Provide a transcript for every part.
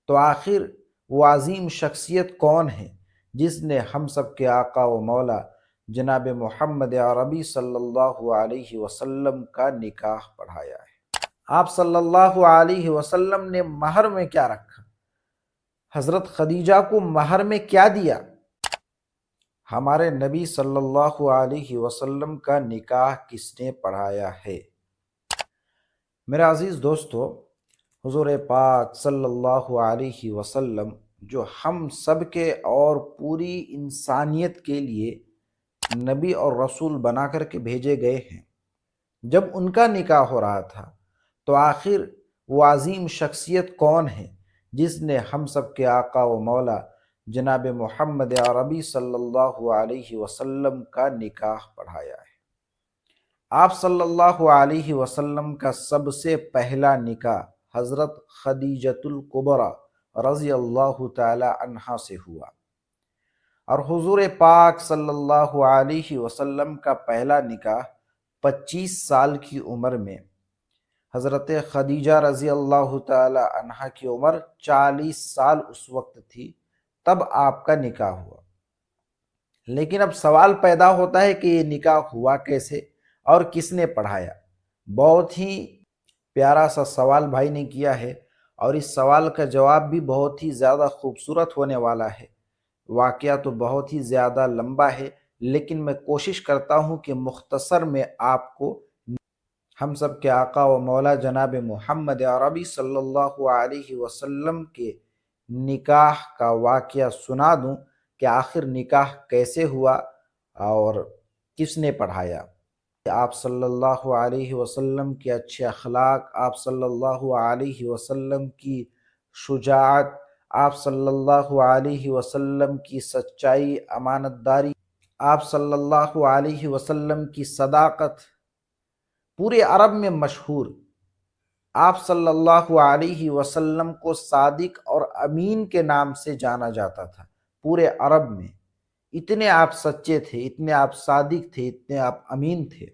تو آخر وہ عظیم شخصیت کون ہے جس نے ہم سب کے آقا و مولا جناب محمد عربی صلی اللہ علیہ وسلم کا نکاح پڑھایا ہے؟ آپ صلی اللہ علیہ وسلم نے مہر میں کیا رکھا؟ حضرت خدیجہ کو مہر میں کیا دیا؟ ہمارے نبی صلی اللہ علیہ وسلم کا نکاح کس نے پڑھایا ہے؟ میرے عزیز دوستو، حضور پاک صلی اللہ علیہ وسلم جو ہم سب کے اور پوری انسانیت کے لیے نبی اور رسول بنا کر کے بھیجے گئے ہیں، جب ان کا نکاح ہو رہا تھا تو آخر وہ عظیم شخصیت کون ہے جس نے ہم سب کے آقا و مولا جناب محمد عربی صلی اللہ علیہ وسلم کا نکاح پڑھایا ہے؟ آپ صلی اللہ علیہ وسلم کا سب سے پہلا نکاح حضرت خدیجۃ الکبریٰ رضی اللہ تعالی عنہا سے ہوا، اور حضور پاک صلی اللہ علیہ وسلم کا پہلا نکاح 25 سال کی عمر میں، حضرت خدیجہ رضی اللہ تعالی عنہا کی عمر 40 سال اس وقت تھی، تب آپ کا نکاح ہوا۔ لیکن اب سوال پیدا ہوتا ہے کہ یہ نکاح ہوا کیسے اور کس نے پڑھایا؟ بہت ہی پیارا سا سوال بھائی نے کیا ہے، اور اس سوال کا جواب بھی بہت ہی زیادہ خوبصورت ہونے والا ہے۔ واقعہ تو بہت ہی زیادہ لمبا ہے، لیکن میں کوشش کرتا ہوں کہ مختصر میں آپ کو ہم سب کے آقا و مولا جناب محمد عربی صلی اللہ علیہ وسلم کے نکاح کا واقعہ سنا دوں کہ آخر نکاح کیسے ہوا اور کس نے پڑھایا۔ آپ صلی اللہ علیہ وسلم کے اچھے اخلاق، آپ صلی اللہ علیہ وسلم کی شجاعت، آپ صلی اللہ علیہ وسلم کی سچائی، امانت داری، آپ صلی اللہ علیہ وسلم کی صداقت پورے عرب میں مشہور۔ آپ صلی اللہ علیہ وسلم کو صادق اور امین کے نام سے جانا جاتا تھا پورے عرب میں، اتنے آپ سچے تھے، اتنے آپ صادق تھے، اتنے آپ امین تھے۔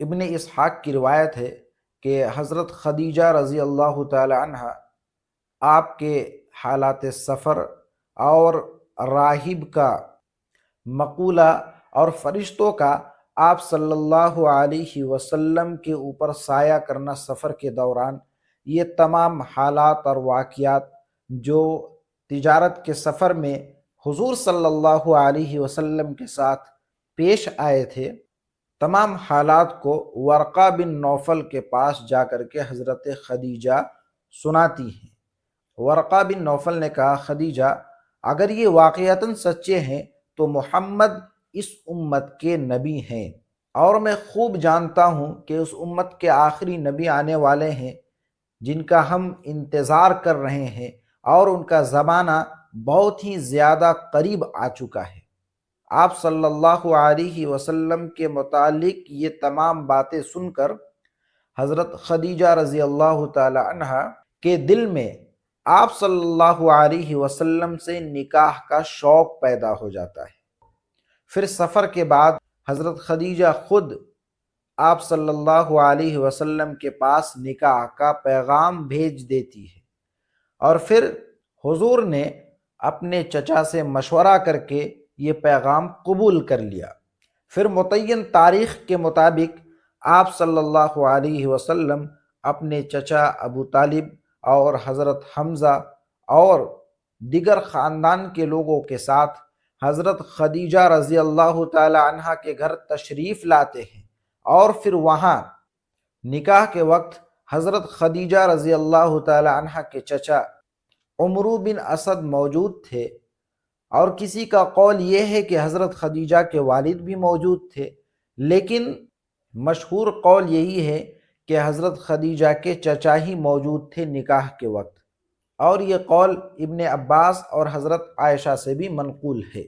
ابن اسحاق کی روایت ہے کہ حضرت خدیجہ رضی اللہ تعالی عنہ آپ کے حالات سفر اور راہب کا مقولہ اور فرشتوں کا آپ صلی اللہ علیہ وسلم کے اوپر سایہ کرنا سفر کے دوران، یہ تمام حالات اور واقعات جو تجارت کے سفر میں حضور صلی اللہ علیہ وسلم کے ساتھ پیش آئے تھے، تمام حالات کو ورقہ بن نوفل کے پاس جا کر کے حضرت خدیجہ سناتی ہیں۔ ورقہ بن نوفل نے کہا، خدیجہ اگر یہ واقعتاً سچے ہیں تو محمد اس امت کے نبی ہیں، اور میں خوب جانتا ہوں کہ اس امت کے آخری نبی آنے والے ہیں جن کا ہم انتظار کر رہے ہیں، اور ان کا زمانہ بہت ہی زیادہ قریب آ چکا ہے۔ آپ صلی اللہ علیہ وسلم کے متعلق یہ تمام باتیں سن کر حضرت خدیجہ رضی اللہ تعالی عنہ کے دل میں آپ صلی اللہ علیہ وسلم سے نکاح کا شوق پیدا ہو جاتا ہے۔ پھر سفر کے بعد حضرت خدیجہ خود آپ صلی اللہ علیہ وسلم کے پاس نکاح کا پیغام بھیج دیتی ہے، اور پھر حضور نے اپنے چچا سے مشورہ کر کے یہ پیغام قبول کر لیا۔ پھر متعین تاریخ کے مطابق آپ صلی اللہ علیہ وسلم اپنے چچا ابو طالب اور حضرت حمزہ اور دیگر خاندان کے لوگوں کے ساتھ حضرت خدیجہ رضی اللہ تعالی عنہا کے گھر تشریف لاتے ہیں، اور پھر وہاں نکاح کے وقت حضرت خدیجہ رضی اللہ تعالی عنہا کے چچا عمرو بن اسد موجود تھے، اور کسی کا قول یہ ہے کہ حضرت خدیجہ کے والد بھی موجود تھے، لیکن مشہور قول یہی ہے کہ حضرت خدیجہ کے چچا ہی موجود تھے نکاح کے وقت، اور یہ قول ابن عباس اور حضرت عائشہ سے بھی منقول ہے۔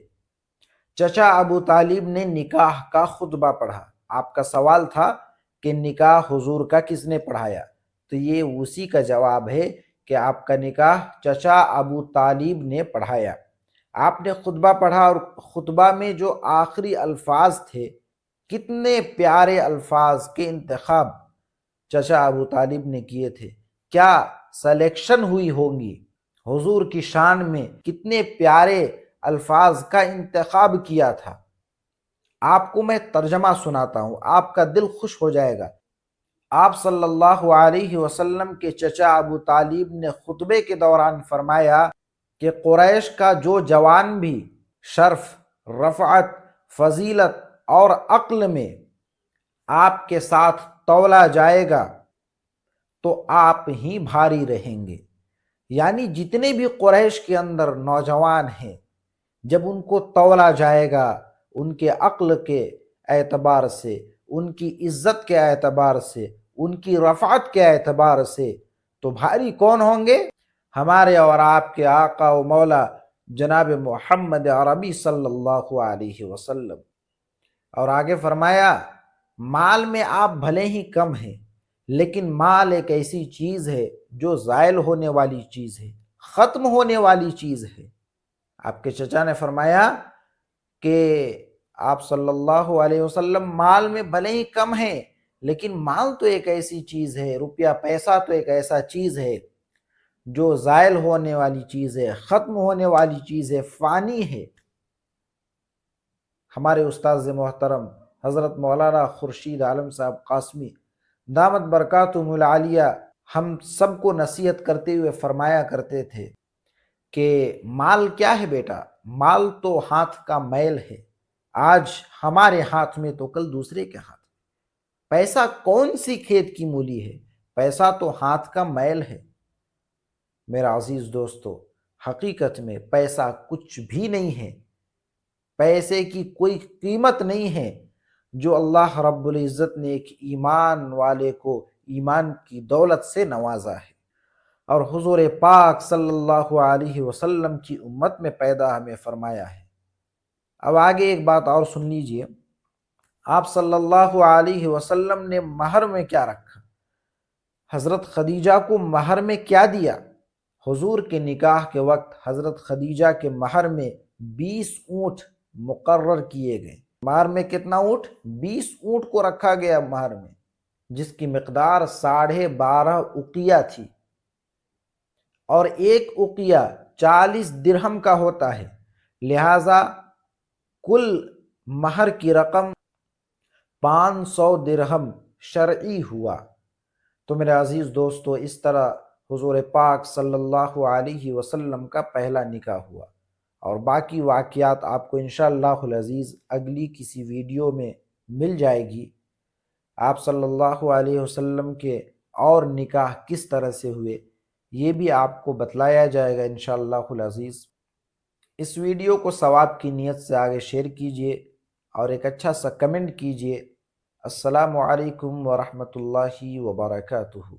چچا ابو طالب نے نکاح کا خطبہ پڑھا۔ آپ کا سوال تھا کہ نکاح حضور کا کس نے پڑھایا، تو یہ اسی کا جواب ہے کہ آپ کا نکاح چچا ابو طالب نے پڑھایا۔ آپ نے خطبہ پڑھا، اور خطبہ میں جو آخری الفاظ تھے، کتنے پیارے الفاظ کے انتخاب چچا ابو طالب نے کیے تھے، کیا سلیکشن ہوئی ہوں گی حضور کی شان میں کتنے پیارے الفاظ کا انتخاب کیا تھا۔ آپ کو میں ترجمہ سناتا ہوں، آپ کا دل خوش ہو جائے گا۔ آپ صلی اللہ علیہ وسلم کے چچا ابو طالب نے خطبے کے دوران فرمایا کہ قریش کا جو جوان بھی شرف، رفعت، فضیلت اور عقل میں آپ کے ساتھ تولا جائے گا تو آپ ہی بھاری رہیں گے۔ یعنی جتنے بھی قریش کے اندر نوجوان ہیں، جب ان کو تولا جائے گا ان کے عقل کے اعتبار سے، ان کی عزت کے اعتبار سے، ان کی رفعت کے اعتبار سے، تو بھاری کون ہوں گے؟ ہمارے اور آپ کے آقا و مولا جناب محمد عربی صلی اللہ علیہ وسلم۔ اور آگے فرمایا، مال میں آپ بھلے ہی کم ہیں، لیکن مال ایک ایسی چیز ہے جو زائل ہونے والی چیز ہے، ختم ہونے والی چیز ہے۔ آپ کے چچا نے فرمایا کہ آپ صلی اللہ علیہ وسلم مال میں بھلے ہی کم ہیں، لیکن مال تو ایک ایسی چیز ہے، روپیہ پیسہ تو ایک ایسا چیز ہے جو زائل ہونے والی چیز ہے، ختم ہونے والی چیز ہے، فانی ہے۔ ہمارے استاذ محترم حضرت مولانا خورشید عالم صاحب قاسمی دامت برکاتہم العالیہ ہم سب کو نصیحت کرتے ہوئے فرمایا کرتے تھے کہ مال کیا ہے بیٹا؟ مال تو ہاتھ کا میل ہے، آج ہمارے ہاتھ میں تو کل دوسرے کے ہاتھ۔ پیسہ کون سی کھیت کی مولی ہے؟ پیسہ تو ہاتھ کا میل ہے۔ میرا عزیز دوستو، حقیقت میں پیسہ کچھ بھی نہیں ہے، پیسے کی کوئی قیمت نہیں ہے جو اللہ رب العزت نے ایک ایمان والے کو ایمان کی دولت سے نوازا ہے اور حضور پاک صلی اللہ علیہ وسلم کی امت میں پیدا ہمیں فرمایا ہے۔ اب آگے ایک بات اور سن لیجئے، آپ صلی اللہ علیہ وسلم نے مہر میں کیا رکھا؟ حضرت خدیجہ کو مہر میں کیا دیا؟ حضور کے نکاح کے وقت حضرت خدیجہ کے مہر میں 20 اونٹ مقرر کیے گئے۔ مہر میں کتنا اونٹ؟ 20 اونٹ کو رکھا گیا مہر میں، جس کی مقدار 12.5 اقیہ تھی، اور ایک اقیہ 40 درہم کا ہوتا ہے، لہٰذا کل مہر کی رقم 500 درہم شرعی ہوا۔ تو میرے عزیز دوستو، اس طرح حضور پاک صلی اللہ علیہ وسلم کا پہلا نکاح ہوا، اور باقی واقعات آپ کو انشاءاللہ العزیز اگلی کسی ویڈیو میں مل جائے گی۔ آپ صلی اللہ علیہ وسلم کے اور نکاح کس طرح سے ہوئے یہ بھی آپ کو بتلایا جائے گا انشاءاللہ العزیز۔ اس ویڈیو کو ثواب کی نیت سے آگے شیئر کیجئے اور ایک اچھا سا کمنٹ کیجئے۔ السلام علیکم ورحمۃ اللہ وبرکاتہ۔